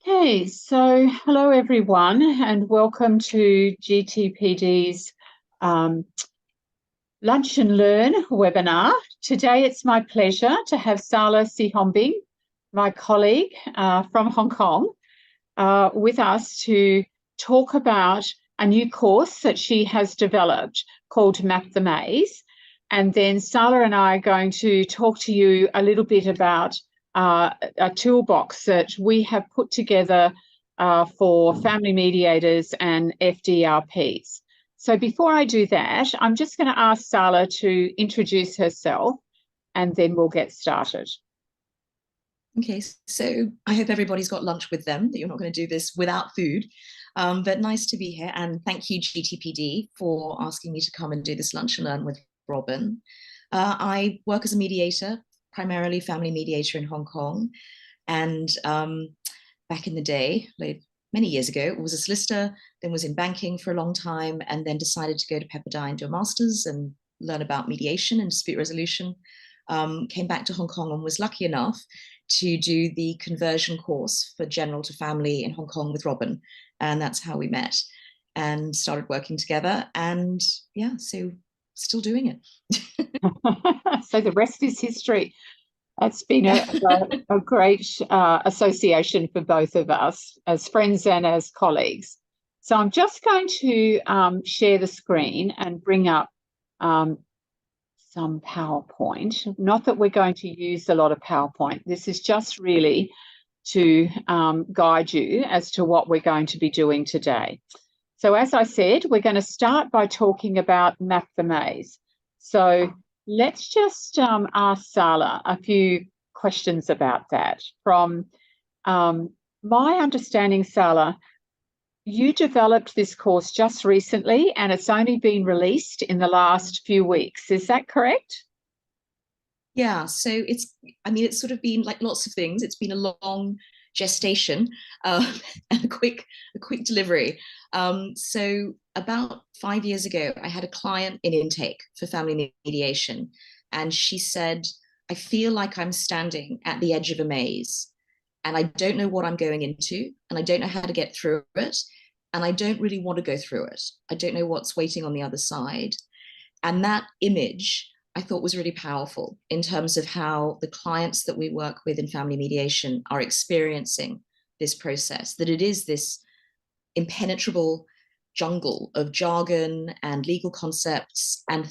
Okay, so hello everyone, and welcome to GTPD's Lunch and Learn webinar. Today it's my pleasure to have Sala Sihombing, my colleague from Hong Kong, with us to talk about a new course that she has developed called Map the Maze. And then Sala and I are going to talk to you a little bit about a toolbox that we have put together for family mediators and FDRPs. So before I do that, I'm just going to ask Sala to introduce herself and then we'll get started. Okay, so I hope everybody's got lunch with them, that you're not going to do this without food. But nice to be here. And thank you, GTPD, for asking me to come and do this lunch and learn with Robyn. I work as a mediator, primarily family mediator in Hong Kong. And back in the day, like many years ago, was a solicitor, then was in banking for a long time, and then decided to go to Pepperdine, do a master's and learn about mediation and dispute resolution. Came back to Hong Kong and was lucky enough to do the conversion course for general to family in Hong Kong with Robyn. And that's how we met and started working together. And yeah, so still doing it. So the rest is history. It's been a great association for both of us as friends and as colleagues. So I'm just going to share the screen and bring up some PowerPoint. Not that we're going to use a lot of PowerPoint. This is just really to guide you as to what we're going to be doing today. So as I said, we're going to start by talking about Map the Maze. So let's just ask Sala a few questions about that. From my understanding, Sala, you developed this course just recently and it's only been released in the last few weeks. Is that correct? Yeah, so it's sort of been like lots of things. It's been a long gestation and a quick delivery. So about 5 years ago, I had a client in intake for family mediation, and she said, I feel like I'm standing at the edge of a maze, and I don't know what I'm going into, and I don't know how to get through it, and I don't really want to go through it. I don't know what's waiting on the other side. And that image I thought was really powerful in terms of how the clients that we work with in family mediation are experiencing this process, that it is this impenetrable jungle of jargon and legal concepts and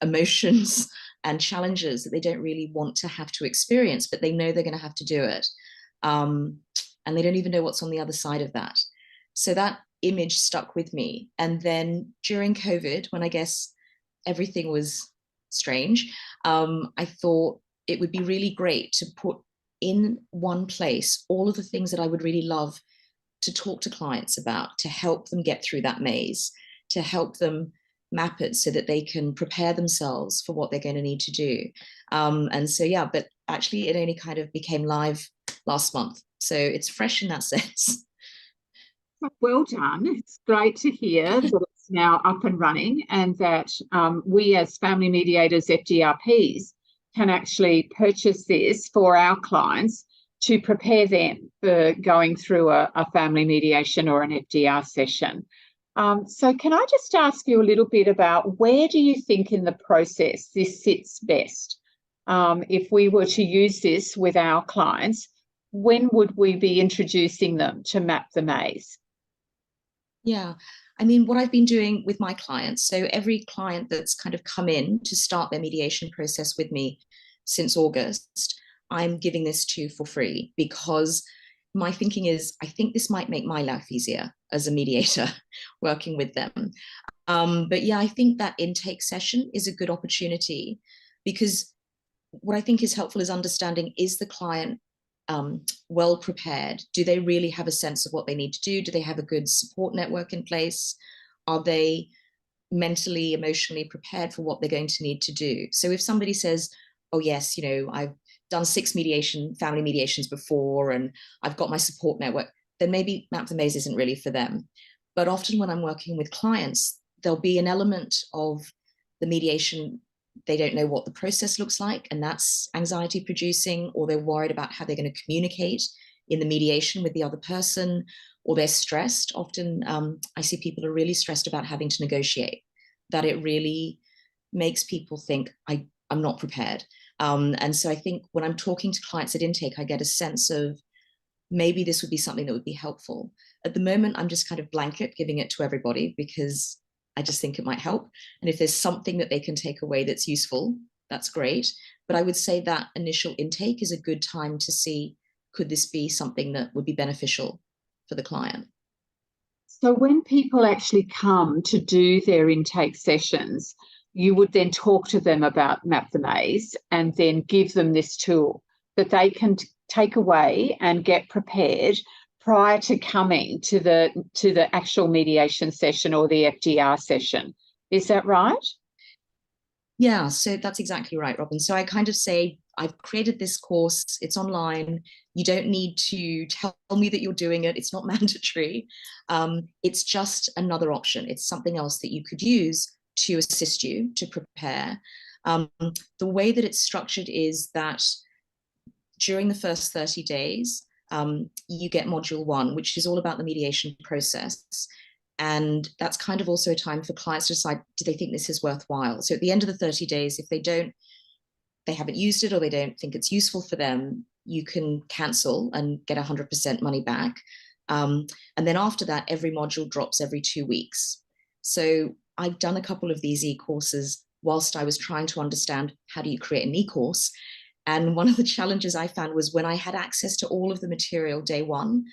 emotions and challenges that they don't really want to have to experience, but they know they're going to have to do it. And they don't even know what's on the other side of that. So that image stuck with me. And then during COVID, when I guess everything was strange, I thought it would be really great to put in one place all of the things that I would really love to talk to clients about, to help them get through that maze, to help them map it so that they can prepare themselves for what they're going to need to do. And so, yeah, but actually it only kind of became live last month. So it's fresh in that sense. Well done. It's great to hear that it's now up and running and that we as family mediators, FDRPs, can actually purchase this for our clients to prepare them for going through a family mediation or an FDR session. So can I just ask you a little bit about where do you think in the process this sits best? If we were to use this with our clients, when would we be introducing them to Map the Maze? Yeah. I mean, what I've been doing with my clients, so every client that's kind of come in to start their mediation process with me since August, I'm giving this to for free because my thinking is I think this might make my life easier as a mediator working with them. But yeah, I think that intake session is a good opportunity because what I think is helpful is understanding, is the client well prepared? Do they really have a sense of what they need to do? Do they have a good support network in place? Are they mentally, emotionally prepared for what they're going to need to do? So if somebody says, oh yes, I've done 6 family mediations before, and I've got my support network, then maybe Map the Maze isn't really for them. But often when I'm working with clients, there'll be an element of the mediation. They don't know what the process looks like, and that's anxiety producing, or they're worried about how they're going to communicate in the mediation with the other person, or they're stressed. Often I see people are really stressed about having to negotiate, that it really makes people think, I'm not prepared. And so I think when I'm talking to clients at intake, I get a sense of maybe this would be something that would be helpful. At the moment, I'm just kind of blanket giving it to everybody because I just think it might help. And if there's something that they can take away that's useful, that's great. But I would say that initial intake is a good time to see, could this be something that would be beneficial for the client? So when people actually come to do their intake sessions, you would then talk to them about Map the Maze and then give them this tool that they can take away and get prepared prior to coming to the actual mediation session or the FDR session. Is that right? Yeah, so that's exactly right, Robyn. So I kind of say, I've created this course, it's online. You don't need to tell me that you're doing it. It's not mandatory. It's just another option. It's something else that you could use to assist you to prepare. The way that it's structured is that during the first 30 days, you get module 1, which is all about the mediation process. And that's kind of also a time for clients to decide, do they think this is worthwhile? So at the end of the 30 days, if they haven't used it or they don't think it's useful for them, you can cancel and get 100% money back. And then after that, every module drops every 2 weeks. So I've done a couple of these e-courses whilst I was trying to understand, how do you create an e-course? And one of the challenges I found was when I had access to all of the material day 1,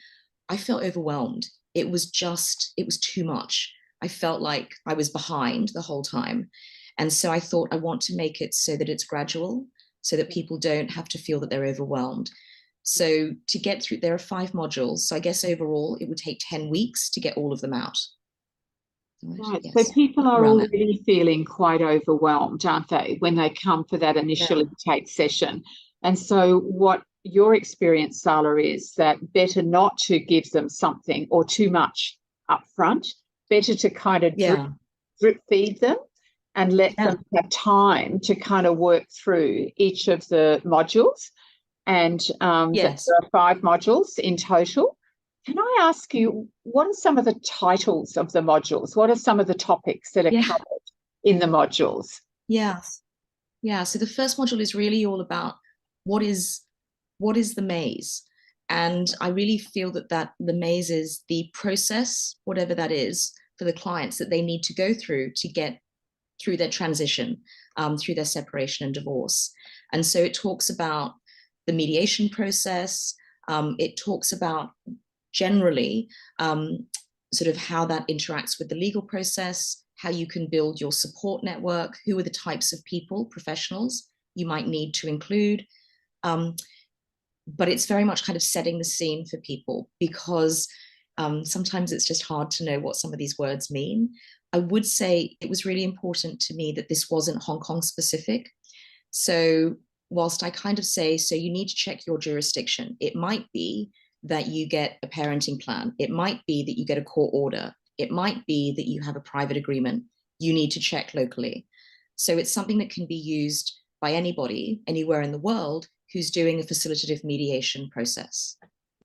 I felt overwhelmed. It was too much. I felt like I was behind the whole time. And so I thought, I want to make it so that it's gradual, so that people don't have to feel that they're overwhelmed. So to get through, there are 5 modules. So I guess overall it would take 10 weeks to get all of them out. Right. Yes. So people are Around that. already feeling quite overwhelmed, aren't they, when they come for that initial intake session? And so what your experience, Sala, is that better not to give them something or too much up front, better to kind of drip feed them and let them have time to kind of work through each of the modules. And there are 5 modules in total. Can I ask you, what are some of the titles of the modules? What are some of the topics that are covered in the modules? Yes. Yeah. So the first module is really all about what is the maze. And I really feel that the maze is the process, whatever that is, for the clients that they need to go through to get through their transition, through their separation and divorce. And so it talks about the mediation process. It talks about generally sort of how that interacts with the legal process, how you can build your support network, who are the types of people, professionals you might need to include. But it's very much kind of setting the scene for people, because sometimes it's just hard to know what some of these words mean. I would say it was really important to me that this wasn't Hong Kong specific. So whilst I kind of say, so you need to check your jurisdiction, it might be that you get a parenting plan. It might be that you get a court order. It might be that you have a private agreement. You need to check locally. So it's something that can be used by anybody, anywhere in the world, who's doing a facilitative mediation process.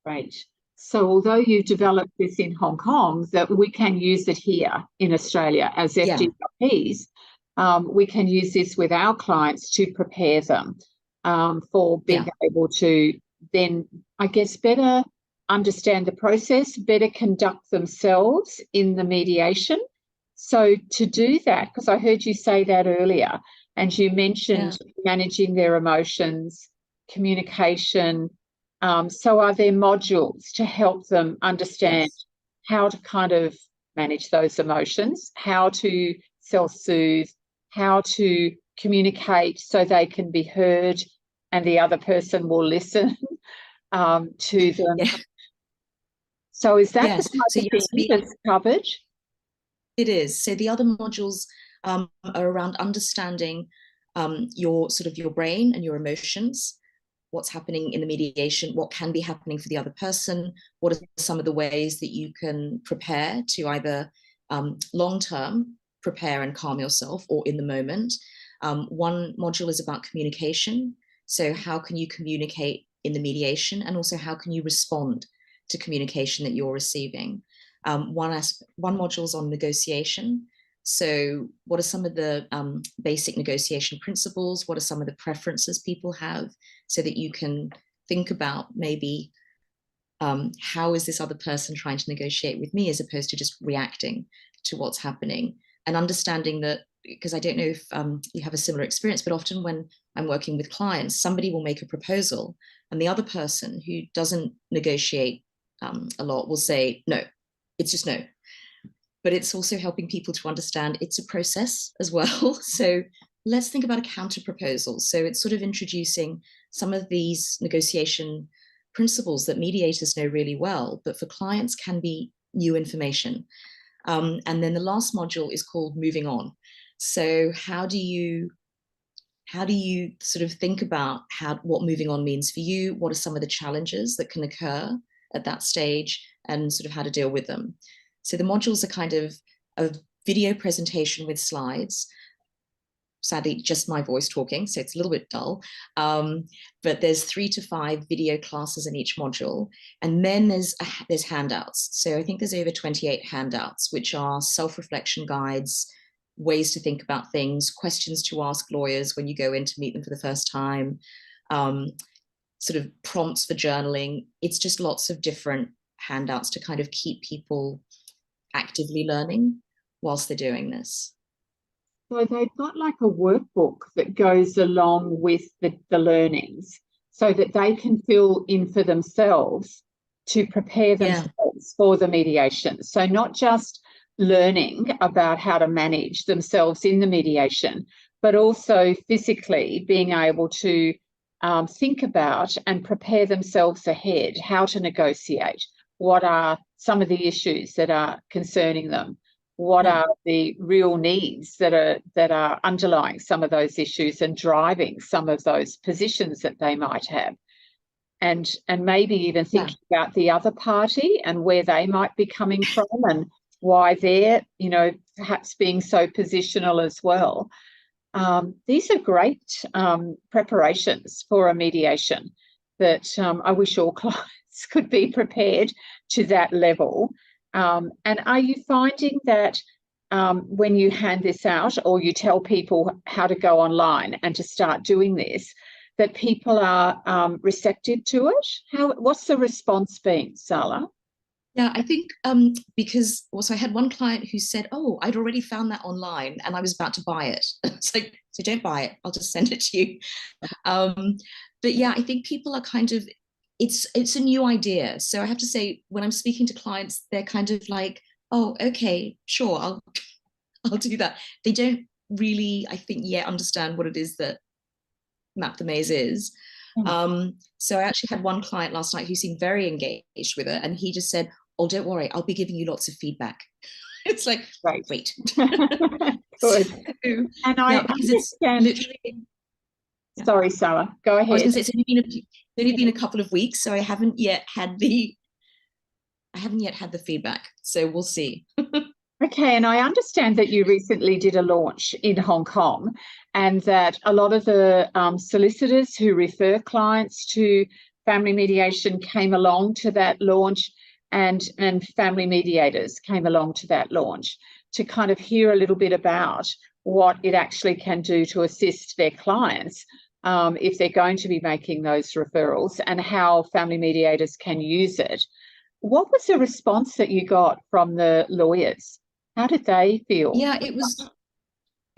Right. So although you developed this in Hong Kong, that we can use it here in Australia as FDPs. We can use this with our clients to prepare them for being able to then, I guess, better understand the process, better conduct themselves in the mediation. So to do that, because I heard you say that earlier, and you mentioned managing their emotions, communication. So are there modules to help them understand how to kind of manage those emotions, how to self-soothe, how to communicate so they can be heard and the other person will listen to them? So is that the type of thing that's covered? It is. So the other modules are around understanding your brain and your emotions, what's happening in the mediation, what can be happening for the other person, what are some of the ways that you can prepare to either long-term prepare and calm yourself, or in the moment. One module is about communication. So how can you communicate in the mediation, and also how can you respond to communication that you're receiving. One module is on negotiation. So what are some of the basic negotiation principles? What are some of the preferences people have, so that you can think about maybe how is this other person trying to negotiate with me, as opposed to just reacting to what's happening, and understanding that, because I don't know if you have a similar experience, but often when I'm working with clients, somebody will make a proposal and the other person who doesn't negotiate a lot will say, no, it's just no. But it's also helping people to understand it's a process as well. So let's think about a counter proposal. So it's sort of introducing some of these negotiation principles that mediators know really well, but for clients can be new information. And then the last module is called moving on. So how do you sort of think about what moving on means for you? What are some of the challenges that can occur at that stage, and sort of how to deal with them? So the modules are kind of a video presentation with slides. Sadly, just my voice talking, so it's a little bit dull. But there's 3 to 5 video classes in each module. And then there's handouts. So I think there's over 28 handouts, which are self-reflection guides, ways to think about things, questions to ask lawyers when you go in to meet them for the first time, sort of prompts for journaling. It's just lots of different handouts to kind of keep people actively learning whilst they're doing this. So they've got like a workbook that goes along with the learnings, so that they can fill in for themselves to prepare themselves for the mediation. So not just learning about how to manage themselves in the mediation, but also physically being able to think about and prepare themselves ahead, how to negotiate, what are some of the issues that are concerning them, what are the real needs that are underlying some of those issues and driving some of those positions that they might have, and maybe even thinking about the other party and where they might be coming from and why they're, perhaps being so positional as well. These are great preparations for a mediation that I wish all clients could be prepared to that level. And are you finding that when you hand this out, or you tell people how to go online and to start doing this, that people are receptive to it? What's the response been, Sala? Yeah, I think because also I had one client who said, oh, I'd already found that online and I was about to buy it. It's like, so don't buy it, I'll just send it to you. But yeah, I think people are kind of, it's a new idea. So I have to say, when I'm speaking to clients, they're kind of like, oh, okay, sure, I'll do that. They don't really, I think, yet understand what it is that Map the Maze is. So I actually had one client last night who seemed very engaged with it, and he just said, oh, don't worry, I'll be giving you lots of feedback. It's like, right. Wait. Good. So, and I understand. Literally, sorry, Sala, go ahead. I was going to say, it's only been a couple of weeks, so I haven't yet had the feedback. So we'll see. Okay, and I understand that you recently did a launch in Hong Kong, and that a lot of the solicitors who refer clients to family mediation came along to that launch, and family mediators came along to that launch to kind of hear a little bit about what it actually can do to assist their clients if they're going to be making those referrals, and how family mediators can use it. What was the response that you got from the lawyers? How did they feel? Yeah, it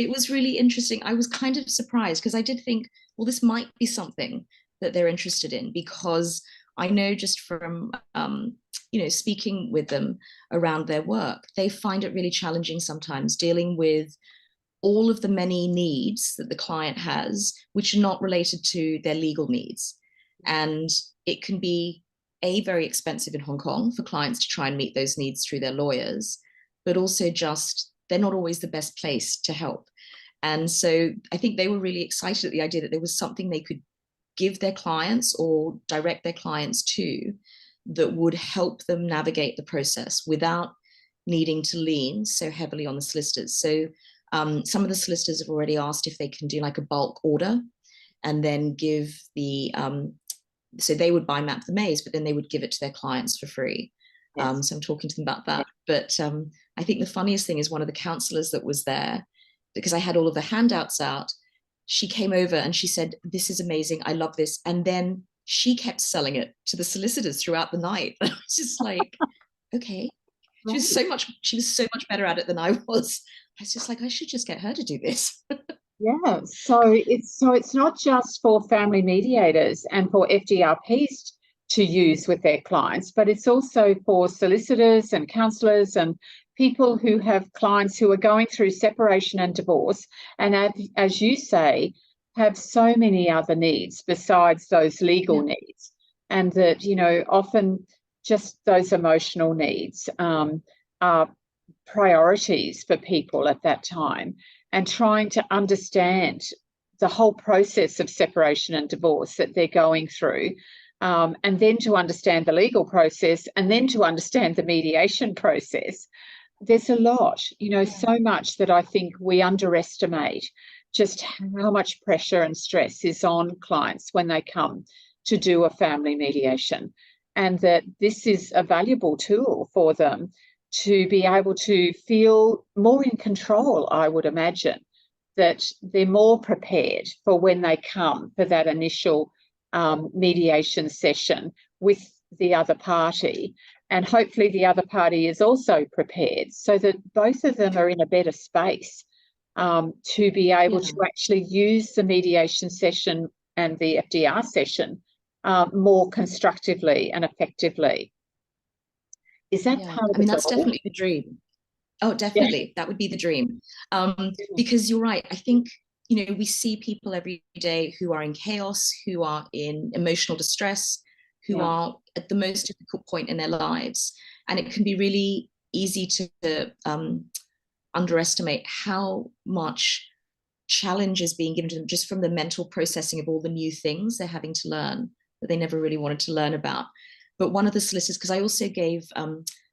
was really interesting. I was kind of surprised, because I did think, well, this might be something that they're interested in, because I know just from speaking with them around their work, they find it really challenging sometimes dealing with all of the many needs that the client has, which are not related to their legal needs. And it can be very expensive in Hong Kong for clients to try and meet those needs through their lawyers, but also just they're not always the best place to help. And so I think they were really excited at the idea that there was something they could give their clients or direct their clients to that would help them navigate the process without needing to lean so heavily on the solicitors. So some of the solicitors have already asked if they can do like a bulk order and then give the so they would buy Map the Maze, but then they would give it to their clients for free. Yes. So I'm talking to them about that. But I think the funniest thing is one of the counselors that was there, because I had all of the handouts out, she came over and she said, "This is amazing. I love this." And then she kept selling it to the solicitors throughout the night. I was just like, okay. Right. She was so much better at it than I was. I was just like, I should just get her to do this. Yeah, so it's not just for family mediators and for FDRPs to use with their clients, but it's also for solicitors and counsellors and people who have clients who are going through separation and divorce, and as you say, have so many other needs besides those legal needs, and that often just those emotional needs are priorities for people at that time, and trying to understand the whole process of separation and divorce that they're going through, and then to understand the legal process, and then to understand the mediation process. There's a lot, so much that I think we underestimate just how much pressure and stress is on clients when they come to do a family mediation, and that this is a valuable tool for them to be able to feel more in control, I would imagine, that they're more prepared for when they come for that initial mediation session with the other party. And hopefully the other party is also prepared, so that both of them are in a better space to be able to actually use the mediation session and the FDR session more constructively and effectively. Is that part of I mean, the that's goal? definitely the dream. Oh, Yeah. definitely. That would be the dream. Because you're right. I think, we see people every day who are in chaos, who are in emotional distress, who are at the most difficult point in their lives. And it can be really easy to underestimate how much challenge is being given to them just from the mental processing of all the new things they're having to learn that they never really wanted to learn about. But one of the solicitors, because I also gave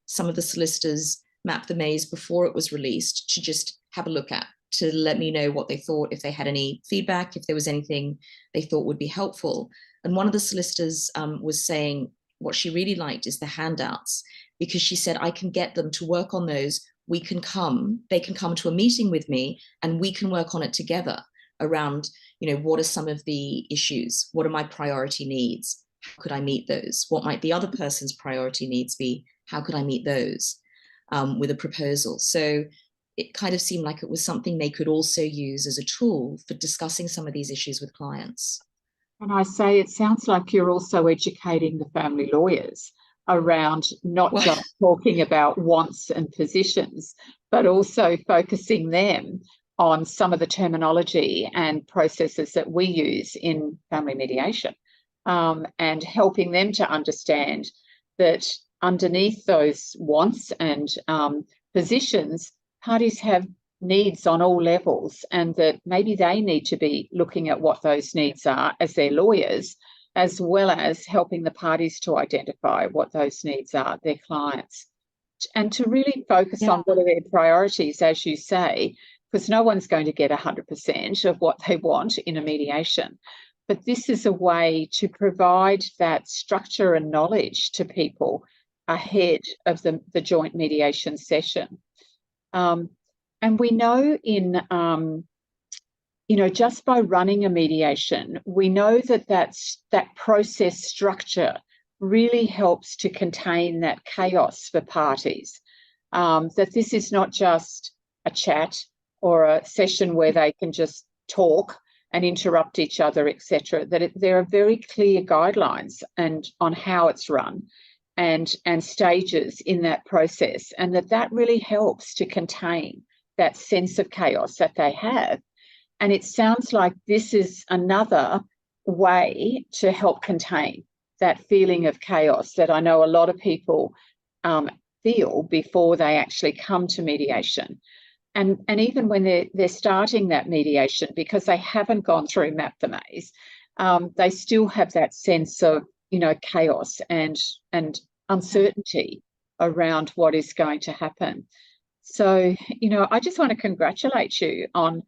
some of the solicitors Map the Maze before it was released to just have a look at, to let me know what they thought, if they had any feedback, if there was anything they thought would be helpful. And one of the solicitors was saying what she really liked is the handouts, because she said, I can get them to work on those. They can come to a meeting with me and we can work on it together around, what are some of the issues? What are my priority needs? How could I meet those? What might the other person's priority needs be? How could I meet those with a proposal? So it kind of seemed like it was something they could also use as a tool for discussing some of these issues with clients. And I say it sounds like you're also educating the family lawyers around not just talking about wants and positions, but also focusing them on some of the terminology and processes that we use in family mediation, and helping them to understand that underneath those wants and positions, parties have needs on all levels, and that maybe they need to be looking at what those needs are as their lawyers, as well as helping the parties to identify what those needs are, their clients, and to really focus on what are their priorities, as you say, because no one's going to get 100% of what they want in a mediation. But this is a way to provide that structure and knowledge to people ahead of the joint mediation session. And we know just by running a mediation, we know that process structure really helps to contain that chaos for parties, that this is not just a chat or a session where they can just talk and interrupt each other, etc., that there are very clear guidelines and on how it's run and stages in that process, and that really helps to contain that sense of chaos that they have. And it sounds like this is another way to help contain that feeling of chaos that I know a lot of people feel before they actually come to mediation. And even when they're starting that mediation, because they haven't gone through Map the Maze, they still have that sense of chaos and uncertainty around what is going to happen. So, I just want to congratulate you on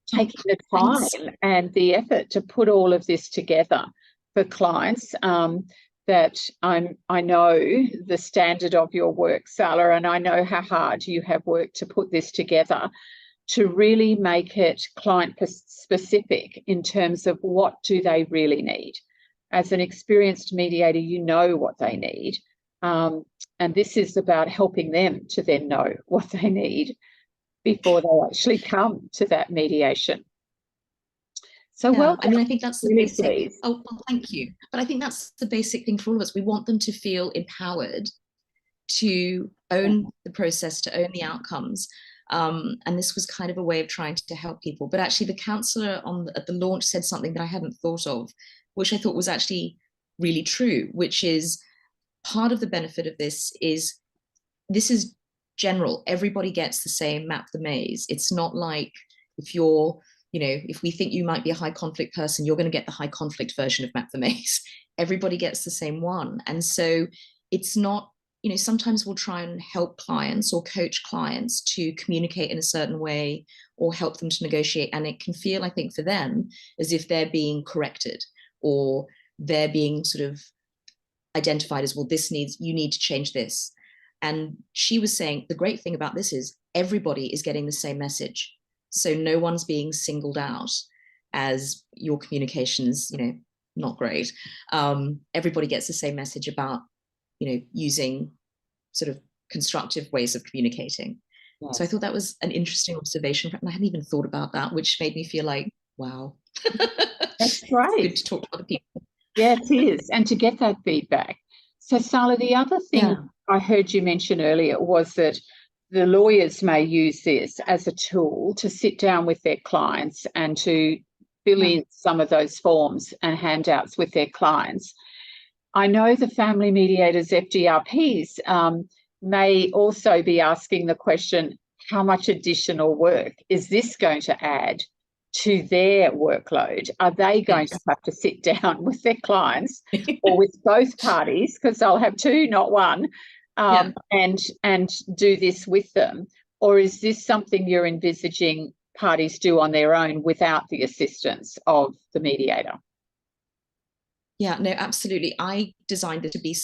taking the time and the effort to put all of this together. for clients, that I know the standard of your work, Sala, and I know how hard you have worked to put this together to really make it client specific in terms of what do they really need. As an experienced mediator, you know what they need. And this is about helping them to then know what they need before they actually come to that mediation. So, yeah, well, I mean, I think that's the really basic. pleased. Oh, well, thank you. But I think that's the basic thing for all of us. We want them to feel empowered to own the process, to own the outcomes. And this was kind of a way of trying to help people. But actually, the counsellor at the launch said something that I hadn't thought of, which I thought was actually really true, which is part of the benefit of this is general. Everybody gets the same map the maze. It's not like if you're, if we think you might be a high conflict person, you're going to get the high conflict version of map the maze. Everybody gets the same one. And so it's not, sometimes we'll try and help clients or coach clients to communicate in a certain way or help them to negotiate. And it can feel, I think, for them as if they're being corrected or they're being sort of identified as, well, you need to change this. And she was saying the great thing about this is everybody is getting the same message. So no one's being singled out as your communications, not great. Everybody gets the same message about, using sort of constructive ways of communicating. Yes. So I thought that was an interesting observation. And I hadn't even thought about that, which made me feel like, wow. That's great. It's good to talk to other people. Yeah, it is. And to get that feedback. So, Sala, the other thing I heard you mention earlier was that the lawyers may use this as a tool to sit down with their clients and to fill in some of those forms and handouts with their clients. I know the family mediators, FDRPs, may also be asking the question, how much additional work is this going to add to their workload? Are they going to have to sit down with their clients or with both parties, because they'll have two, not one, and do this with them? Or is this something you're envisaging parties do on their own without the assistance of the mediator? Yeah, no, absolutely. I designed it to be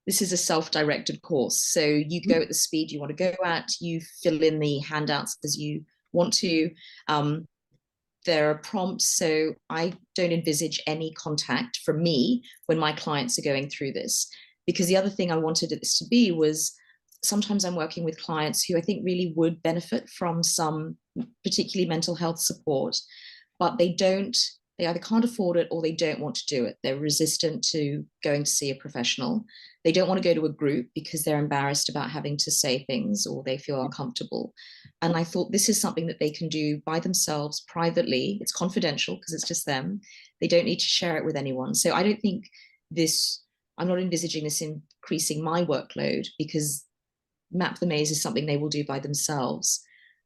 this is a self-directed course. So you go at the speed you want to go at, you fill in the handouts as you want to. There are prompts, so I don't envisage any contact from me when my clients are going through this. Because the other thing I wanted this to be was, sometimes I'm working with clients who I think really would benefit from some particularly mental health support, but they either can't afford it or they don't want to do it. They're resistant to going to see a professional. They don't want to go to a group because they're embarrassed about having to say things or they feel uncomfortable. And I thought this is something that they can do by themselves privately. It's confidential because it's just them. They don't need to share it with anyone. So I don't think I'm not envisaging this increasing my workload, because Map the Maze is something they will do by themselves.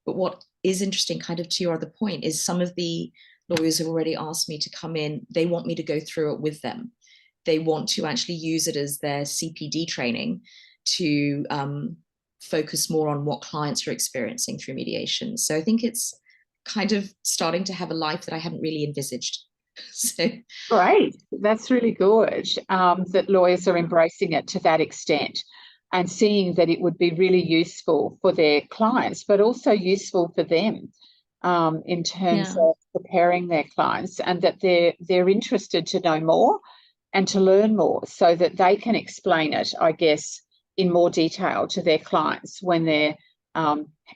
But what is interesting, kind of to your other point, is some of the lawyers have already asked me to come in. They want me to go through it with them. They want to actually use it as their CPD training to focus more on what clients are experiencing through mediation. So I think it's kind of starting to have a life that I hadn't really envisaged. So great. That's really good, that lawyers are embracing it to that extent and seeing that it would be really useful for their clients, but also useful for them. In terms of preparing their clients, and that they're interested to know more and to learn more so that they can explain it, I guess, in more detail to their clients when they're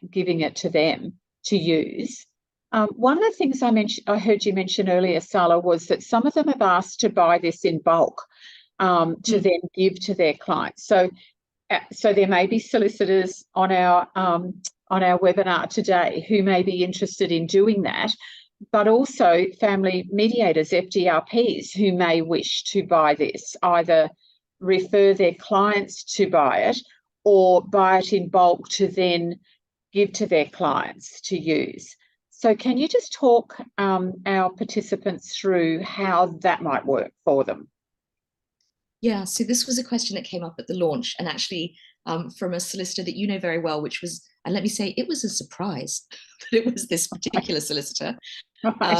giving it to them to use. One of the things I heard you mention earlier, Sala, was that some of them have asked to buy this in bulk to then give to their clients. So there may be solicitors on our webinar today who may be interested in doing that, but also family mediators, FDRPs, who may wish to buy this, either refer their clients to buy it or buy it in bulk to then give to their clients to use. So can you just talk our participants through how that might work for them? Yeah, so this was a question that came up at the launch, and actually from a solicitor that you know very well, which was And let me say, it was a surprise that it was this particular solicitor, Right.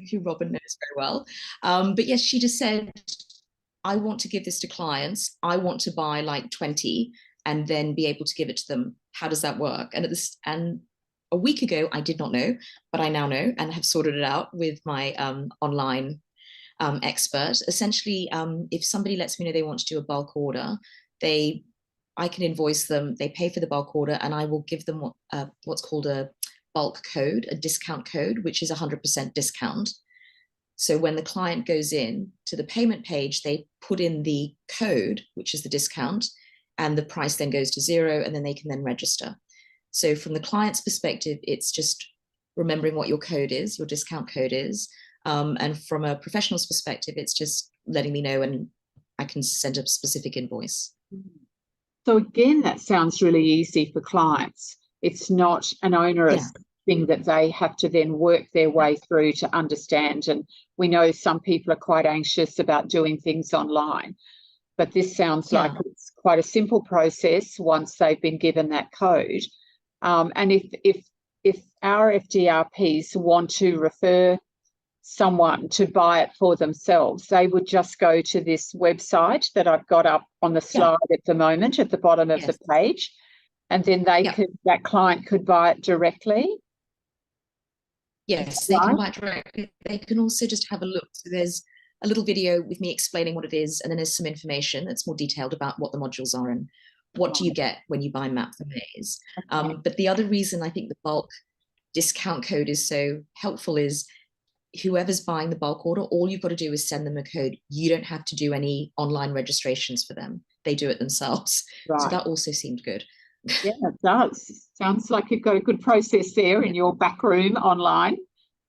who Robyn knows very well. But yes, she just said, I want to give this to clients. I want to buy like 20 and then be able to give it to them. How does that work? And a week ago, I did not know, but I now know and have sorted it out with my online expert. Essentially, if somebody lets me know they want to do a bulk order, I can invoice them, they pay for the bulk order, and I will give them what's called a bulk code, a discount code, which is 100% discount. So when the client goes in to the payment page, they put in the code, which is the discount, and the price then goes to zero, and then they can then register. So from the client's perspective, it's just remembering what your code is, your discount code is. And from a professional's perspective, it's just letting me know and I can send a specific invoice. So again, that sounds really easy for clients. It's not an onerous thing that they have to then work their way through to understand. And we know some people are quite anxious about doing things online, but this sounds like it's quite a simple process once they've been given that code. And if our FDRPs want to refer someone to buy it for themselves, they would just go to this website that I've got up on the slide at the moment at the bottom of the page, and then that client could buy it directly. Yes, they can buy it directly. They can also just have a look. So there's a little video with me explaining what it is, and then there's some information that's more detailed about what the modules are and what do you get when you buy Map the Maze. But the other reason I think the bulk discount code is so helpful is whoever's buying the bulk order, all you've got to do is send them a code. You don't have to do any online registrations for them. They do it themselves. Right. So that also seemed good. Yeah, it does. Sounds like you've got a good process there in your back room online.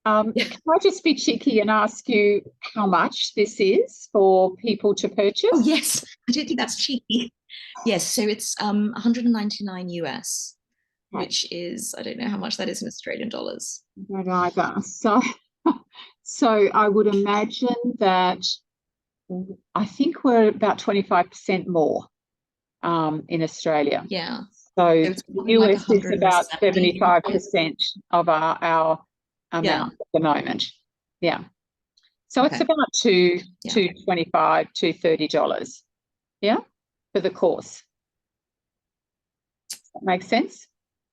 Can I just be cheeky and ask you how much this is for people to purchase? Oh, yes. I don't think that's cheeky. Yes, so it's 199 US, which is, I don't know how much that is in Australian dollars. I don't either. So I would imagine that I think we're about 25% more in Australia. Yeah. So US like is about 75% of our amount at the moment. Yeah. So it's about $225, $230. Yeah, for the course. Does that make sense?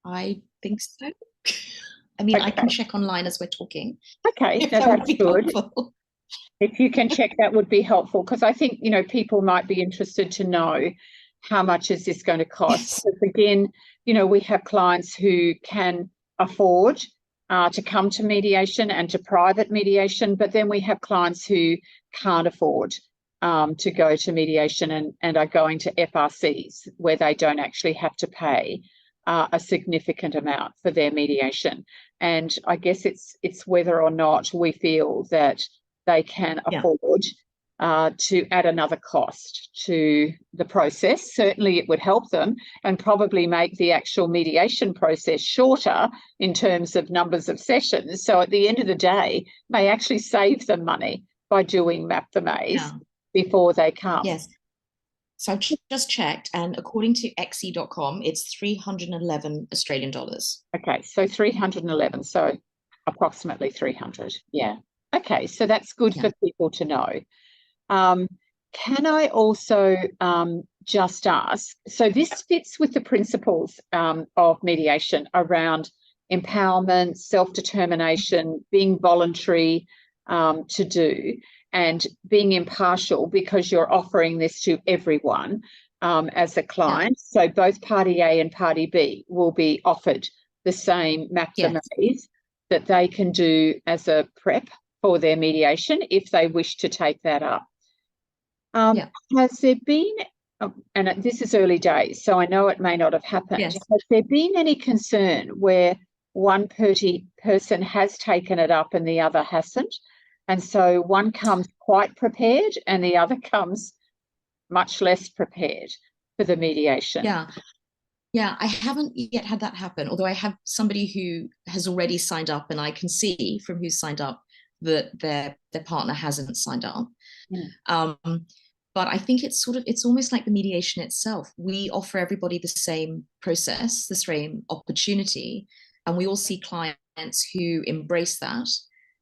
I think so. I mean, I can check online as we're talking. Okay, that's good. Helpful. If you can check, that would be helpful, because I think, people might be interested to know how much is this going to cost. Because again, we have clients who can afford to come to mediation and to private mediation, but then we have clients who can't afford to go to mediation and are going to FRCs where they don't actually have to pay a significant amount for their mediation. And I guess it's whether or not we feel that they can afford to add another cost to the process. Certainly it would help them and probably make the actual mediation process shorter in terms of numbers of sessions. So at the end of the day, may actually save them money by doing Map the Maze before they come. Yes. So I've just checked, and according to xe.com, it's 311 Australian dollars. Okay, so 311, so approximately 300. Yeah. Okay, so that's good for people to know. Can I also just ask, so this fits with the principles of mediation around empowerment, self-determination, being voluntary to do, and being impartial, because you're offering this to everyone as a client. So both Party A and Party B will be offered the same Map the Maze that they can do as a prep for their mediation if they wish to take that up. Has there been, and this is early days, so I know it may not have happened, has there been any concern where one person has taken it up and the other hasn't? And so one comes quite prepared and the other comes much less prepared for the mediation. Yeah, I haven't yet had that happen, although I have somebody who has already signed up, and I can see from who's signed up that their partner hasn't signed up. But I think it's almost like the mediation itself. We offer everybody the same process, the same opportunity, and we all see clients who embrace that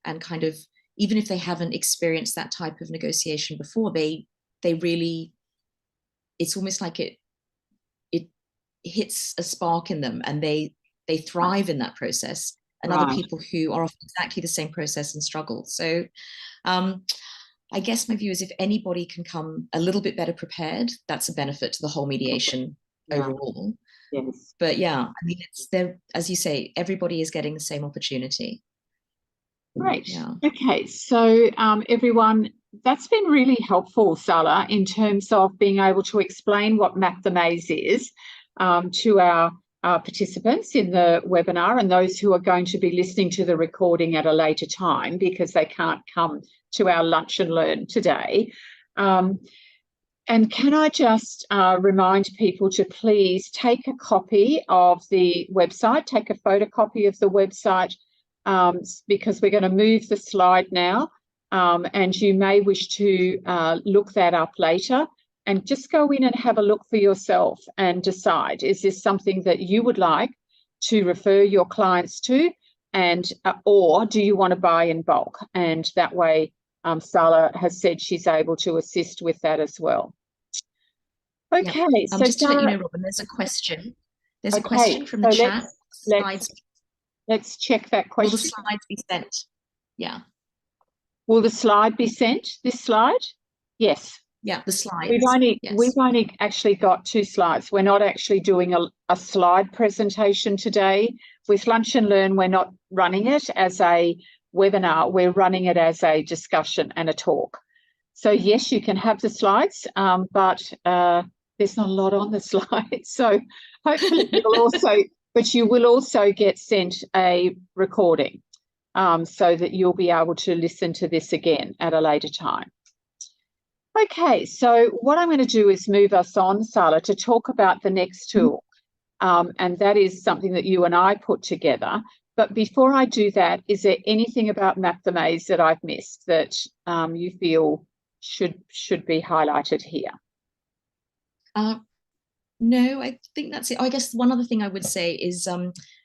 and kind of, even if they haven't experienced that type of negotiation before, they really, it's almost like it hits a spark in them, and they thrive in that process, and other people who are often exactly the same process and struggle. So I guess my view is, if anybody can come a little bit better prepared, that's a benefit to the whole mediation overall. Yes. But yeah, I mean, it's there, as you say, everybody is getting the same opportunity. Great. Yeah. Okay, so everyone, that's been really helpful, Sala, in terms of being able to explain what Map the Maze is to our participants in the webinar, and those who are going to be listening to the recording at a later time because they can't come to our lunch and learn today. And can I just remind people to please take a copy of the website, take a photocopy of the website, because we're going to move the slide now, and you may wish to look that up later, and just go in and have a look for yourself and decide, is this something that you would like to refer your clients to, and or do you want to buy in bulk? And that way, Sala has said she's able to assist with that as well. Okay, yeah. so just to let you know, Robyn, there's a question. There's a okay, question from the chat. Let's check that question. Will the slides be sent? Yeah. Will the slide be sent? This slide? Yes. Yeah, the slides. We've only actually got 2 slides. We're not actually doing a slide presentation today. With Lunch and Learn, we're not running it as a webinar. We're running it as a discussion and a talk. So yes, you can have the slides, but there's not a lot on the slides. So hopefully you will also get sent a recording so that you'll be able to listen to this again at a later time. Okay, so what I'm going to do is move us on, Sala, to talk about the next tool. And that is something that you and I put together. But before I do that, is there anything about Map the Maze that I've missed that you feel should be highlighted here? No, I think that's it. I guess one other thing I would say is,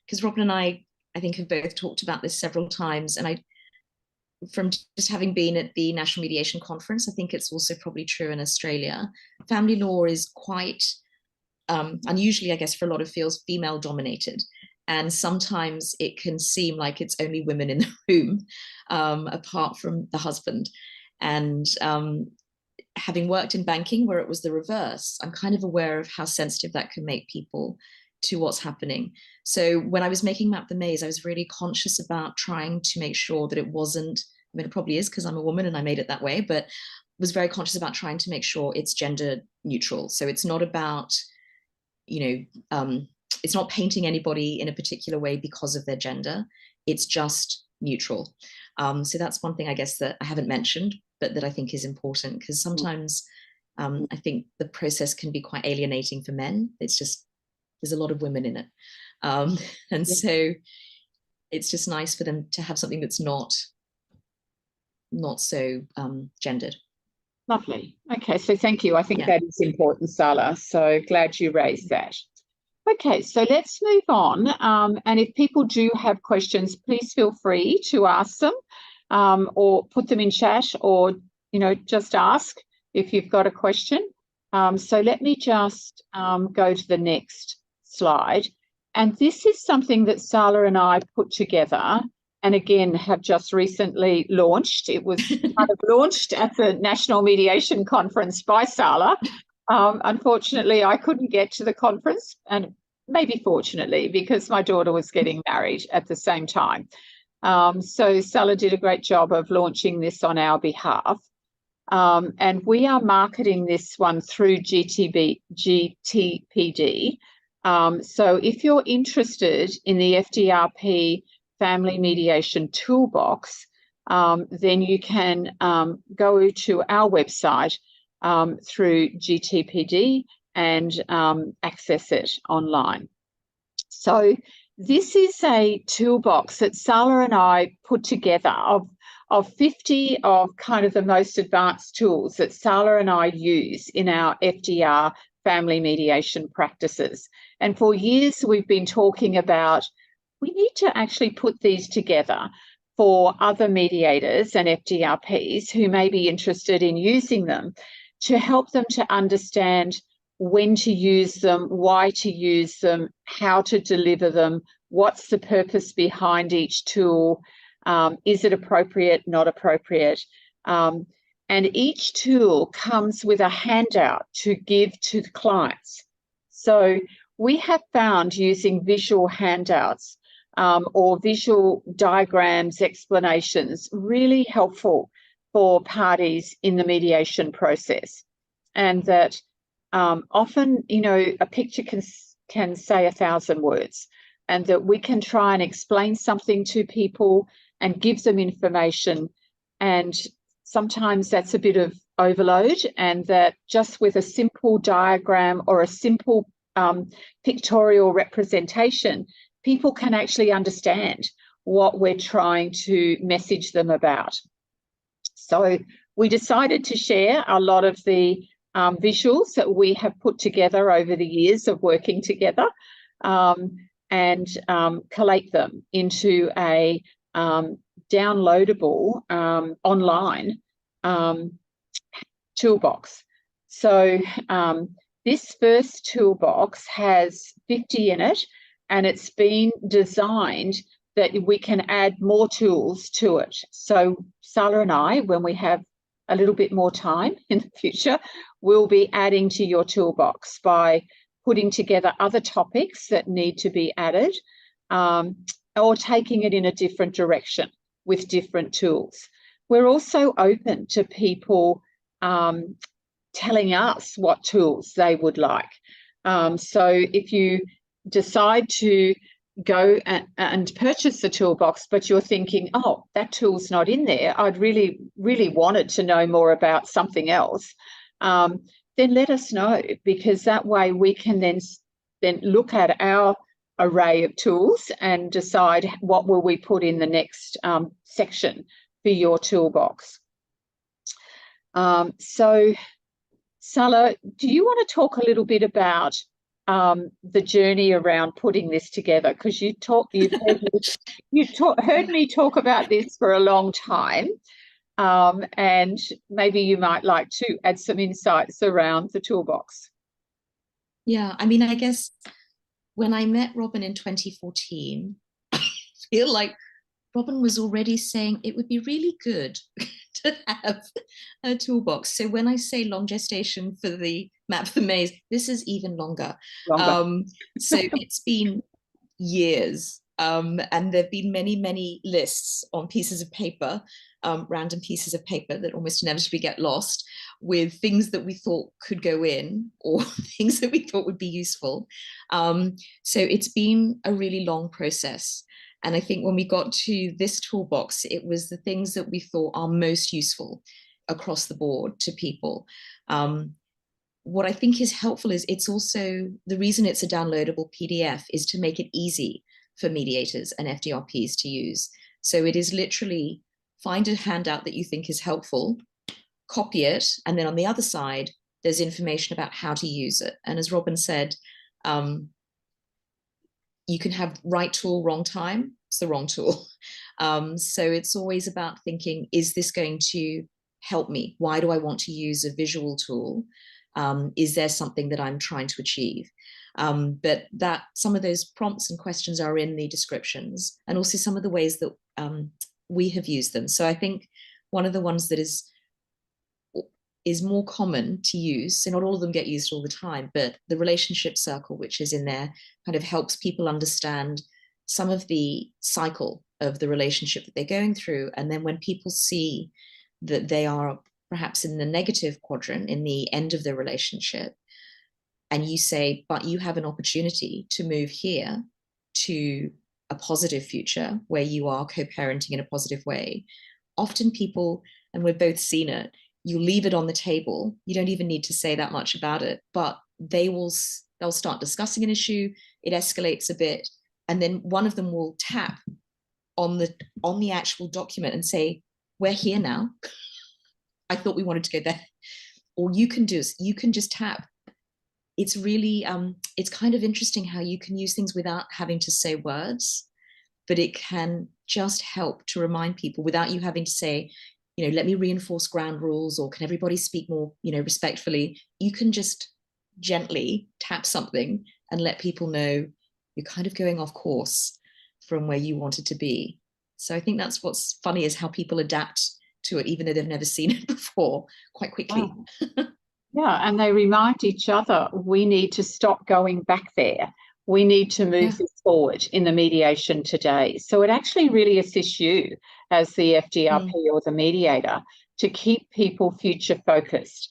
because Robyn and I think have both talked about this several times, and from just having been at the National Mediation Conference, I think it's also probably true in Australia. Family law is quite unusually, I guess, for a lot of fields, female dominated. And sometimes it can seem like it's only women in the room, apart from the husband. And having worked in banking where it was the reverse, I'm kind of aware of how sensitive that can make people to what's happening. So when I was making Map the Maze, I was really conscious about trying to make sure that it wasn't, I mean, it probably is because I'm a woman and I made it that way, but was very conscious about trying to make sure it's gender neutral. So it's not about, it's not painting anybody in a particular way because of their gender. It's just neutral. So that's one thing, I guess, that I haven't mentioned, but that I think is important, because sometimes I think the process can be quite alienating for men. It's just, there's a lot of women in it. And so it's just nice for them to have something that's not so gendered. Lovely. Okay, so thank you. I think that is important, Sala. So glad you raised that. Okay, so let's move on. And if people do have questions, please feel free to ask them or put them in chat, or, just ask if you've got a question. So let me just go to the next slide. And this is something that Sala and I put together, and again have just recently launched. It was kind of launched at the National Mediation Conference by Sala. Unfortunately, I couldn't get to the conference, and maybe fortunately, because my daughter was getting married at the same time. So Sala did a great job of launching this on our behalf. And we are marketing this one through GTPD. So if you're interested in the FDRP Family Mediation Toolbox, then you can go to our website through GTPD and access it online. So this is a toolbox that Sala and I put together of 50 of kind of the most advanced tools that Sala and I use in our FDR family mediation practices. And for years, we've been talking about we need to actually put these together for other mediators and FDRPs who may be interested in using them to help them to understand when to use them, why to use them, how to deliver them, what's the purpose behind each tool, is it appropriate, not appropriate. And each tool comes with a handout to give to the clients. So we have found using visual handouts or visual diagrams, explanations, really helpful for parties in the mediation process. And that often, you know, a picture can say 1,000 words, and that we can try and explain something to people and give them information. And sometimes that's a bit of overload, and that just with a simple diagram or a simple pictorial representation, people can actually understand what we're trying to message them about. So we decided to share a lot of the visuals that we have put together over the years of working together and collate them into a downloadable online toolbox. So this first toolbox has 50 in it, and it's been designed that we can add more tools to it. So Sala and I, when we have a little bit more time in the future, we'll be adding to your toolbox by putting together other topics that need to be added or taking it in a different direction with different tools. We're also open to people telling us what tools they would like. So if you decide to go and purchase the toolbox, but you're thinking, oh, that tool's not in there, I'd really wanted to know more about something else, then let us know, because that way we can then look at our array of tools and decide what will we put in the next section for your toolbox. So Sala, do you want to talk a little bit about the journey around putting this together? Because you've heard me talk about this for a long time, and maybe you might like to add some insights around the toolbox. Yeah, I mean, I guess when I met Robyn in 2014, I feel like Robyn was already saying it would be really good to have a toolbox. So when I say long gestation for the map for maze, this is even longer. So it's been years, and there have been many lists on pieces of paper, random pieces of paper that almost inevitably get lost, with things that we thought could go in or things that we thought would be useful. So it's been a really long process. And I think when we got to this toolbox, it was the things that we thought are most useful across the board to people. What I think is helpful is it's also, the reason it's a downloadable PDF is to make it easy for mediators and FDRPs to use. So it is literally find a handout that you think is helpful, copy it, and then on the other side, there's information about how to use it. And as Robyn said, you can have right tool, wrong time. It's the wrong tool. So it's always about thinking, is this going to help me? Why do I want to use a visual tool? Is there something that I'm trying to achieve? But that some of those prompts and questions are in the descriptions, and also some of the ways that we have used them. So I think one of the ones that is more common to use, so not all of them get used all the time, but the relationship circle, which is in there, kind of helps people understand some of the cycle of the relationship that they're going through. And then when people see that they are perhaps in the negative quadrant, in the end of the relationship, and you say, but you have an opportunity to move here to a positive future where you are co-parenting in a positive way, often people, and we've both seen it, you leave it on the table. You don't even need to say that much about it, but they'll start discussing an issue. It escalates a bit, and then one of them will tap on the actual document and say, we're here now. I thought we wanted to go there. Or you can just tap. It's really, it's kind of interesting how you can use things without having to say words, but it can just help to remind people without you having to say, let me reinforce ground rules, or can everybody speak more, respectfully. You can just gently tap something and let people know you're kind of going off course from where you wanted to be. So I think that's what's funny, is how people adapt to it, even though they've never seen it before, quite quickly. Oh. Yeah, and they remind each other, we need to stop going back there. We need to move this forward in the mediation today. So it actually really assists you as the FDRP or the mediator to keep people future focused.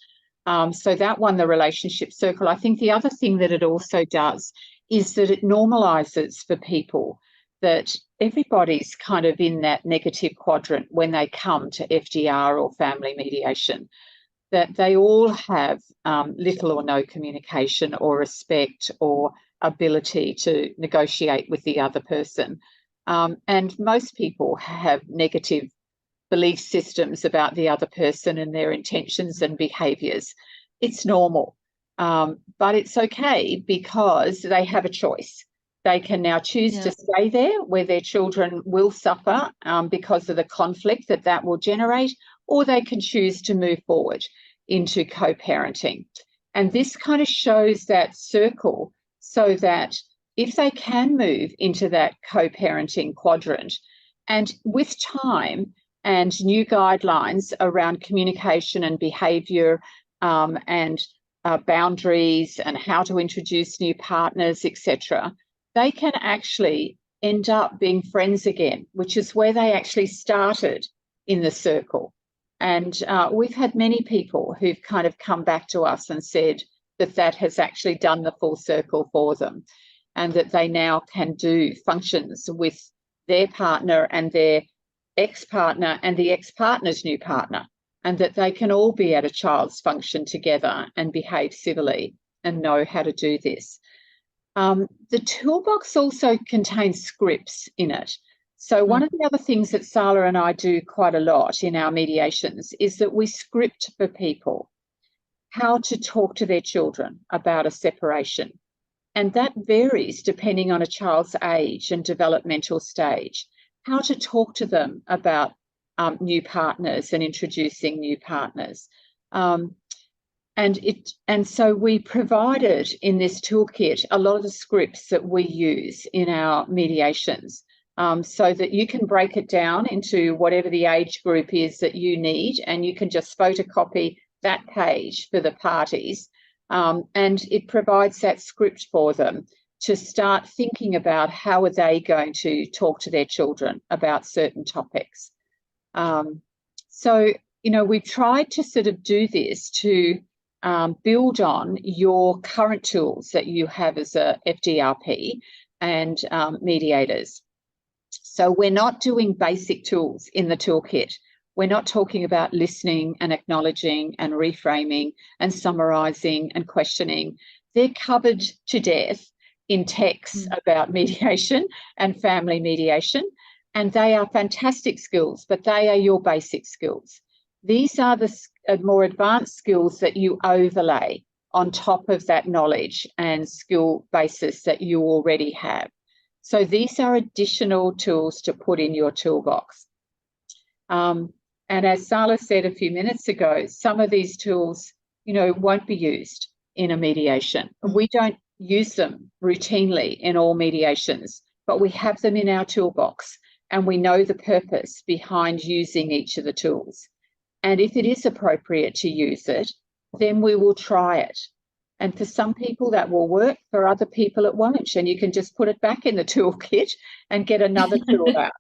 So that one, the relationship circle. I think the other thing that it also does is that it normalizes for people that everybody's kind of in that negative quadrant when they come to FDR or family mediation, that they all have little or no communication or respect or ability to negotiate with the other person. And most people have negative belief systems about the other person and their intentions and behaviours. It's normal, but it's okay because they have a choice. They can now choose to stay there where their children will suffer because of the conflict that will generate, or they can choose to move forward into co-parenting. And this kind of shows that circle so that if they can move into that co-parenting quadrant, and with time and new guidelines around communication and behaviour and boundaries and how to introduce new partners, etc., they can actually end up being friends again, which is where they actually started in the circle. And we've had many people who've kind of come back to us and said that has actually done the full circle for them, and that they now can do functions with their partner and their ex-partner and the ex-partner's new partner, and that they can all be at a child's function together and behave civilly and know how to do this. The toolbox also contains scripts in it. So one of the other things that Sala and I do quite a lot in our mediations is that we script for people how to talk to their children about a separation. And that varies depending on a child's age and developmental stage, how to talk to them about new partners and introducing new partners. And so we provided in this toolkit a lot of the scripts that we use in our mediations, so that you can break it down into whatever the age group is that you need, and you can just photocopy that page for the parties, and it provides that script for them to start thinking about how are they going to talk to their children about certain topics. So, we tried to sort of do this to build on your current tools that you have as a FDRP and mediators. So we're not doing basic tools in the toolkit. We're not talking about listening and acknowledging and reframing and summarising and questioning. They're covered to death in texts about mediation and family mediation, and they are fantastic skills, but they are your basic skills. These are the more advanced skills that you overlay on top of that knowledge and skill basis that you already have. So these are additional tools to put in your toolbox. And as Sala said a few minutes ago, some of these tools, won't be used in a mediation. We don't use them routinely in all mediations, but we have them in our toolbox, and we know the purpose behind using each of the tools. And if it is appropriate to use it, then we will try it. And for some people that will work, for other people it won't. And you can just put it back in the toolkit and get another tool out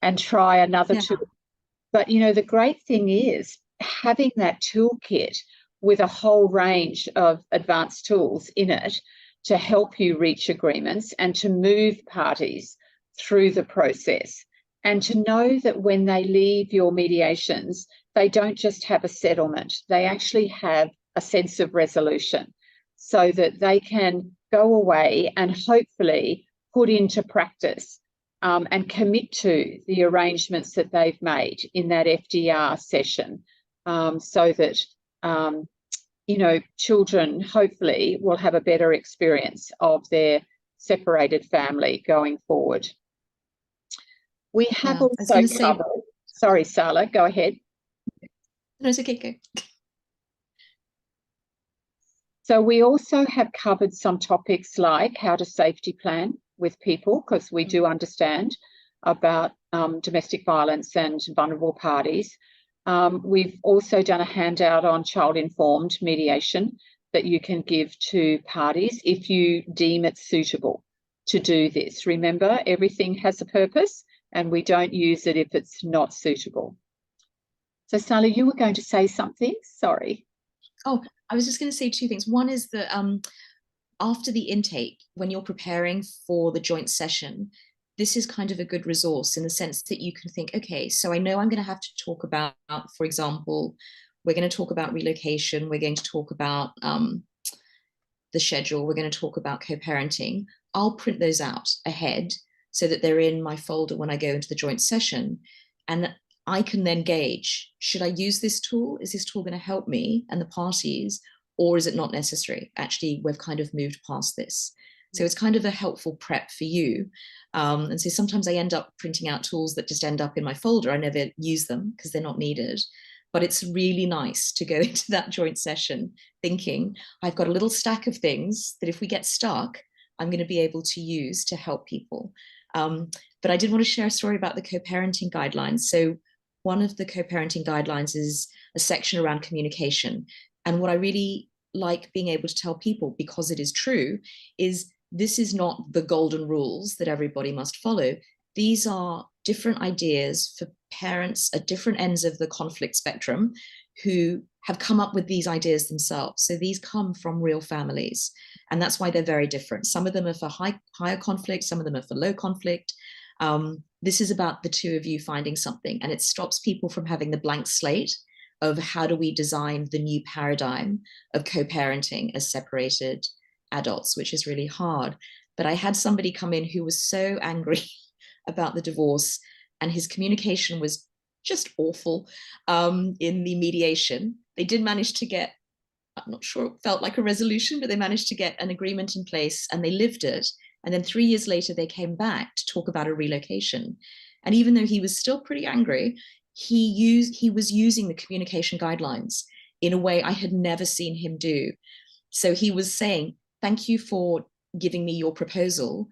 and try another tool. But, the great thing is having that toolkit with a whole range of advanced tools in it to help you reach agreements and to move parties through the process, and to know that when they leave your mediations, they don't just have a settlement, they actually have a sense of resolution, so that they can go away and hopefully put into practice and commit to the arrangements that they've made in that FDR session, so that children hopefully will have a better experience of their separated family going forward. We have also covered. Sorry, Sala, go ahead. No, it's okay. Go. So we also have covered some topics like how to safety plan with people, because we do understand about domestic violence and vulnerable parties. We've also done a handout on child-informed mediation that you can give to parties if you deem it suitable to do this. Remember, everything has a purpose, and we don't use it if it's not suitable. So, Sala, you were going to say something? Sorry. Oh, I was just going to say two things. One is that after the intake, when you're preparing for the joint session, this is kind of a good resource in the sense that you can think, okay, so I know I'm going to have to talk about, for example, we're going to talk about relocation, we're going to talk about the schedule, we're going to talk about co-parenting. I'll print those out ahead so that they're in my folder when I go into the joint session. And I can then gauge, should I use this tool? Is this tool going to help me and the parties, or is it not necessary? Actually, we've kind of moved past this. So it's kind of a helpful prep for you. And so sometimes I end up printing out tools that just end up in my folder. I never use them because they're not needed. But it's really nice to go into that joint session thinking, I've got a little stack of things that if we get stuck, I'm going to be able to use to help people. But I did want to share a story about the co-parenting guidelines. So one of the co-parenting guidelines is a section around communication. And what I really like being able to tell people, because it is true, is this is not the golden rules that everybody must follow. These are different ideas for parents at different ends of the conflict spectrum who have come up with these ideas themselves. So these come from real families. And that's why they're very different. Some of them are for higher conflict, some of them are for low conflict. This is about the two of you finding something, and it stops people from having the blank slate of how do we design the new paradigm of co-parenting as separated adults, which is really hard. But I had somebody come in who was so angry about the divorce, and his communication was just awful in the mediation. They did manage to get, I'm not sure it felt like a resolution, but they managed to get an agreement in place and they lived it. And then 3 years later, they came back to talk about a relocation. And even though he was still pretty angry, he was using the communication guidelines in a way I had never seen him do. So he was saying, thank you for giving me your proposal.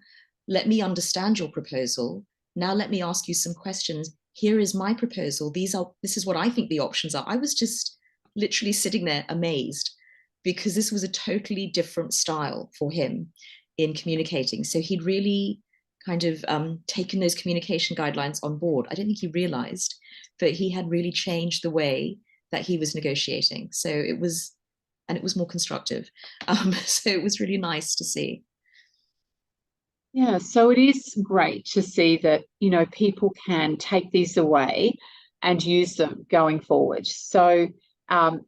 Let me understand your proposal. Now let me ask you some questions. Here is my proposal. This is what I think the options are. I was just literally sitting there amazed because this was a totally different style for him in communicating. So he'd really kind of taken those communication guidelines on board. I don't think he realized, but he had really changed the way that he was negotiating. So it was more constructive. So it was really nice to see. Yeah, so it is great to see that, people can take these away and use them going forward. So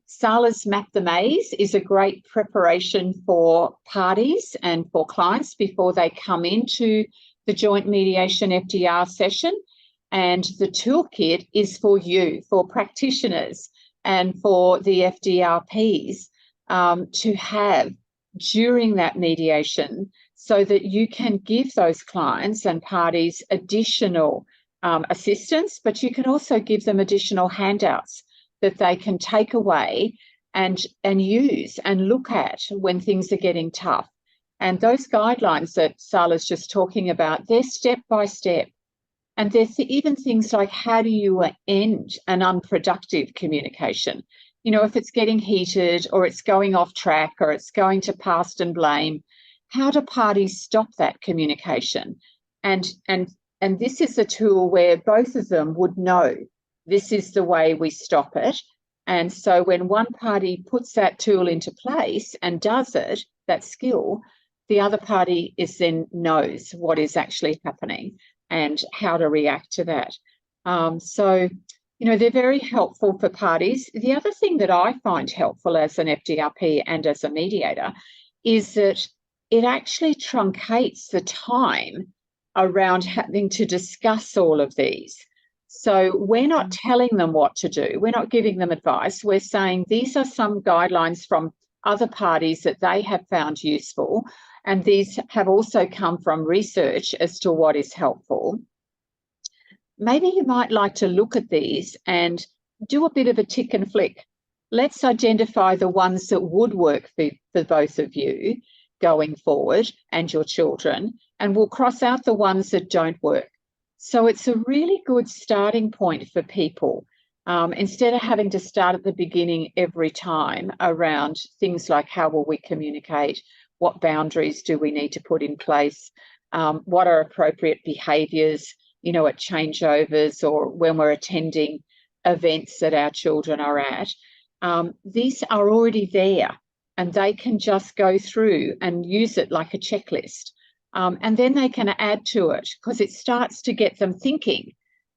Sala's Map the Maze is a great preparation for parties and for clients before they come into the joint mediation FDR session. And the toolkit is for you, for practitioners and for the FDRPs to have during that mediation, so that you can give those clients and parties additional assistance, but you can also give them additional handouts that they can take away and use and look at when things are getting tough. And those guidelines that Sala's just talking about, they're step by step. And there's even things like, how do you end an unproductive communication? If it's getting heated or it's going off track or it's going to past and blame, how do parties stop that communication? And this is a tool where both of them would know this is the way we stop it. And so when one party puts that tool into place and does it, that skill, the other party knows what is actually happening and how to react to that. So they're very helpful for parties. The other thing that I find helpful as an FDRP and as a mediator is that it actually truncates the time around having to discuss all of these. So we're not telling them what to do. We're not giving them advice. We're saying these are some guidelines from other parties that they have found useful. And these have also come from research as to what is helpful. Maybe you might like to look at these and do a bit of a tick and flick. Let's identify the ones that would work for both of you going forward and your children, and we'll cross out the ones that don't work. So it's a really good starting point for people, instead of having to start at the beginning every time around things like how will we communicate, what boundaries do we need to put in place, what are appropriate behaviours, you know, at changeovers or when we're attending events that our children are at. These are already there and they can just go through and use it like a checklist. And then they can add to it because it starts to get them thinking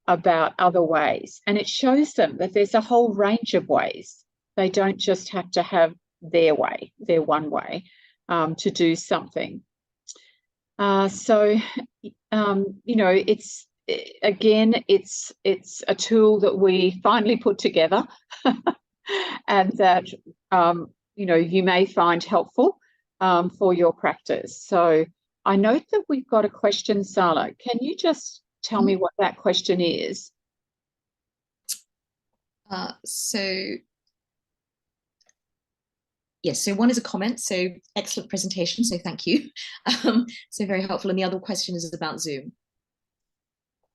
about other ways, and it shows them that there's a whole range of ways. They don't just have to have their way, their one way, to do something. So, you know, it's a tool that we finally put together and that, you know, you may find helpful for your practice. So I note that we've got a question, Sala. Can you just tell me what that question is? Yes, so one is a comment, so excellent presentation, so thank you. So very helpful. And the other question is about Zoom.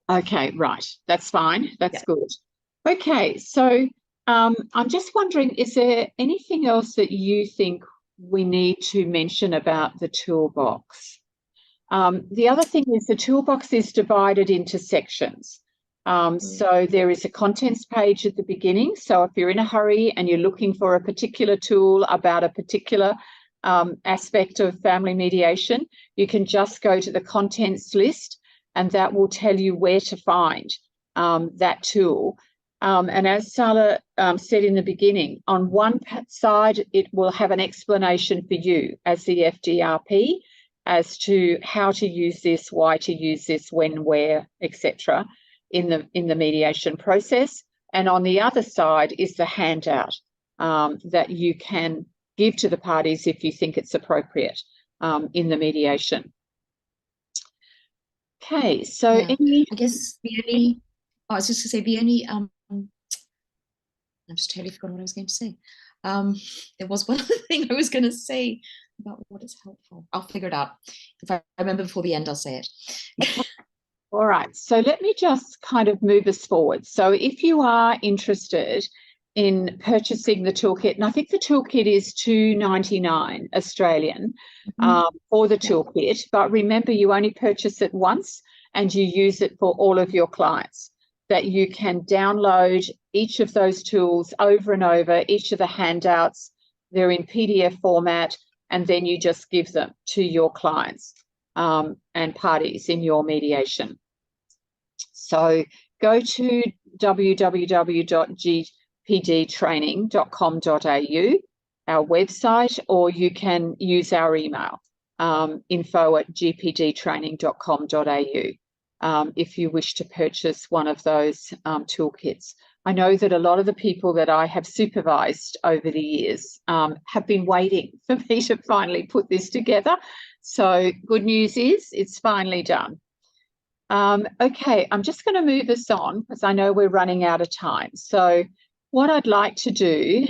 Okay, right. That's fine. That's good. Okay, so I'm just wondering, is there anything else that you think we need to mention about the toolbox? The other thing is the toolbox is divided into sections. So there is a contents page at the beginning. So if you're in a hurry and you're looking for a particular tool about a particular aspect of family mediation, you can just go to the contents list and that will tell you where to find that tool. And as Sala said in the beginning, on one side, it will have an explanation for you as the FDRP as to how to use this, why to use this, when, where, etc. in the mediation process. And on the other side is the handout that you can give to the parties if you think it's appropriate in the mediation. Okay, so I guess the only, I was just to say the only, I've just totally forgotten what I was going to say. There was one other thing I was going to say about what is helpful. I'll figure it out. If I remember before the end, I'll say it. All right, so let me just kind of move us forward. So if you are interested in purchasing the toolkit, and I think the toolkit is $2.99 Australian for the toolkit, but remember you only purchase it once and you use it for all of your clients, that you can download each of those tools over and over, each of the handouts, they're in PDF format, and then you just give them to your clients and parties in your mediation. So go to www.gtpdtraining.com.au, our website, or you can use our email, info@gtpdtraining.com.au, if you wish to purchase one of those toolkits. I know that a lot of the people that I have supervised over the years have been waiting for me to finally put this together. So good news is it's finally done. Okay, I'm just going to move us on because I know we're running out of time. So what I'd like to do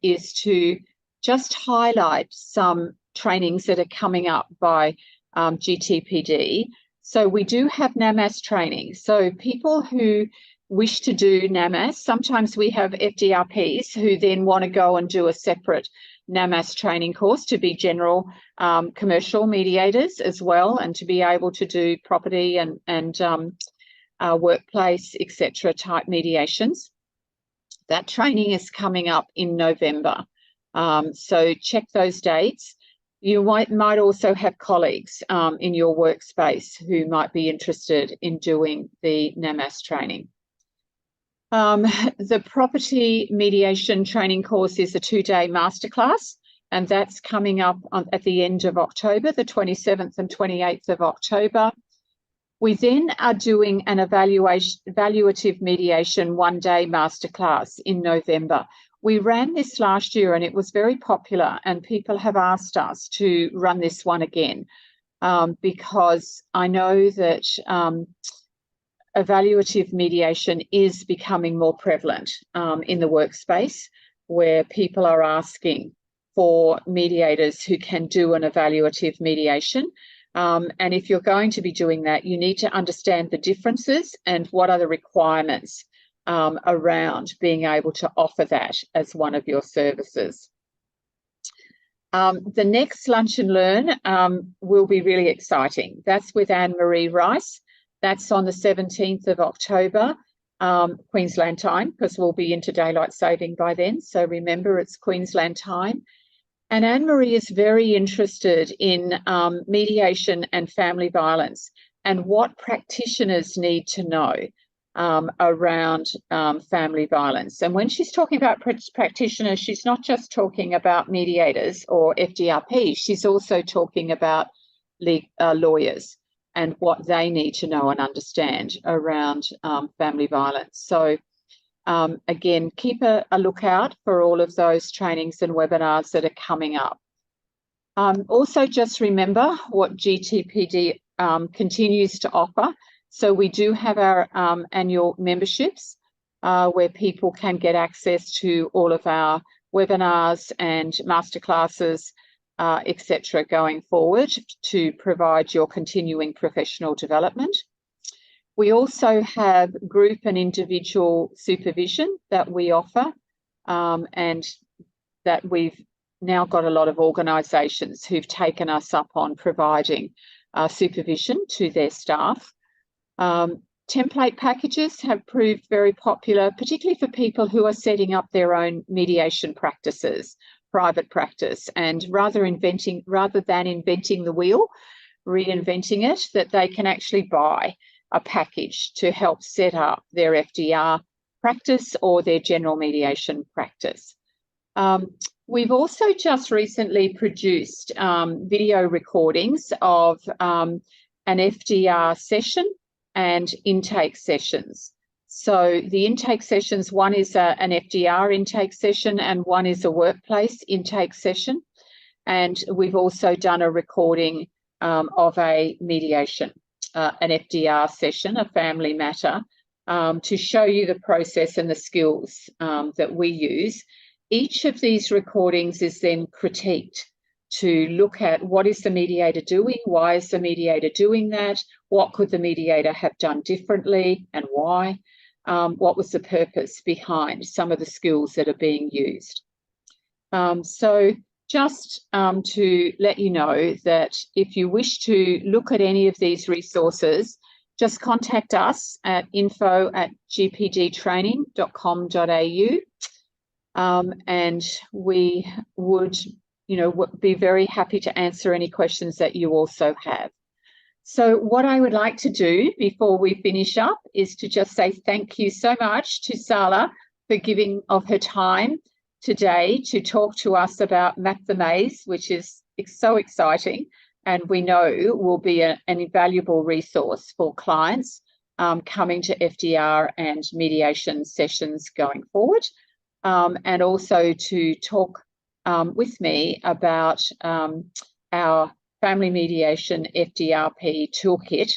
is to just highlight some trainings that are coming up by GTPD. So we do have NAMAS training. So people who wish to do NAMAS, sometimes we have FDRPs who then want to go and do a separate NAMAS training course to be general commercial mediators as well, and to be able to do property and workplace, etc. type mediations. That training is coming up in November. So check those dates. You might also have colleagues in your workspace who might be interested in doing the NAMAS training. The property mediation training course is a 2-day masterclass, and that's coming up at the end of October, the 27th and 28th of October. We then are doing an evaluative mediation one-day masterclass in November. We ran this last year and it was very popular, and people have asked us to run this one again because I know that evaluative mediation is becoming more prevalent in the workspace, where people are asking for mediators who can do an evaluative mediation. And if you're going to be doing that, you need to understand the differences and what are the requirements around being able to offer that as one of your services. The next Lunch and Learn will be really exciting. That's with Anne-Marie Rice. That's on the 17th of October, Queensland time, because we'll be into daylight saving by then. So remember, it's Queensland time. And Anne-Marie is very interested in mediation and family violence and what practitioners need to know around family violence. And when she's talking about practitioners, she's not just talking about mediators or FDRP, she's also talking about lawyers and what they need to know and understand around family violence. So again, keep a lookout for all of those trainings and webinars that are coming up. Also, just remember what GTPD continues to offer. So we do have our annual memberships where people can get access to all of our webinars and masterclasses, etc., going forward to provide your continuing professional development. We also have group and individual supervision that we offer, and that we've now got a lot of organisations who've taken us up on providing supervision to their staff. Template packages have proved very popular, particularly for people who are setting up their own mediation practices, private practice, and rather than inventing the wheel, reinventing it, that they can actually buy a package to help set up their FDR practice or their general mediation practice. We've also just recently produced video recordings of an FDR session and intake sessions. So the intake sessions, one is an FDR intake session and one is a workplace intake session. And we've also done a recording of a mediation, an FDR session, a family matter, to show you the process and the skills that we use. Each of these recordings is then critiqued to look at what is the mediator doing, why is the mediator doing that, what could the mediator have done differently and why, what was the purpose behind some of the skills that are being used. So just to let you know that if you wish to look at any of these resources, just contact us at info@gpdtraining.com.au. And we would, be very happy to answer any questions that you also have. So what I would like to do before we finish up is to just say thank you so much to Sala for giving of her time today to talk to us about Map the Maze, which is so exciting and we know will be an invaluable resource for clients coming to FDR and mediation sessions going forward. And also to talk with me about our family mediation FDRP toolkit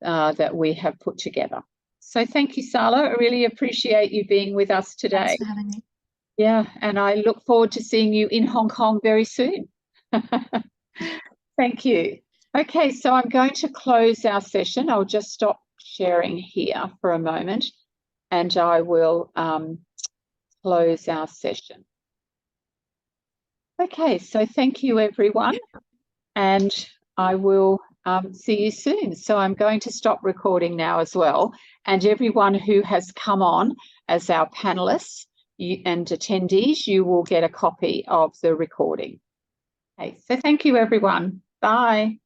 that we have put together. So thank you, Sala. I really appreciate you being with us today. Thanks for having me. Yeah, and I look forward to seeing you in Hong Kong very soon. Thank you. Okay, so I'm going to close our session. I'll just stop sharing here for a moment and I will close our session. Okay, so thank you everyone, and I will see you soon. So I'm going to stop recording now as well, and everyone who has come on as our panelists and attendees, you will get a copy of the recording. Okay, so thank you everyone. Bye.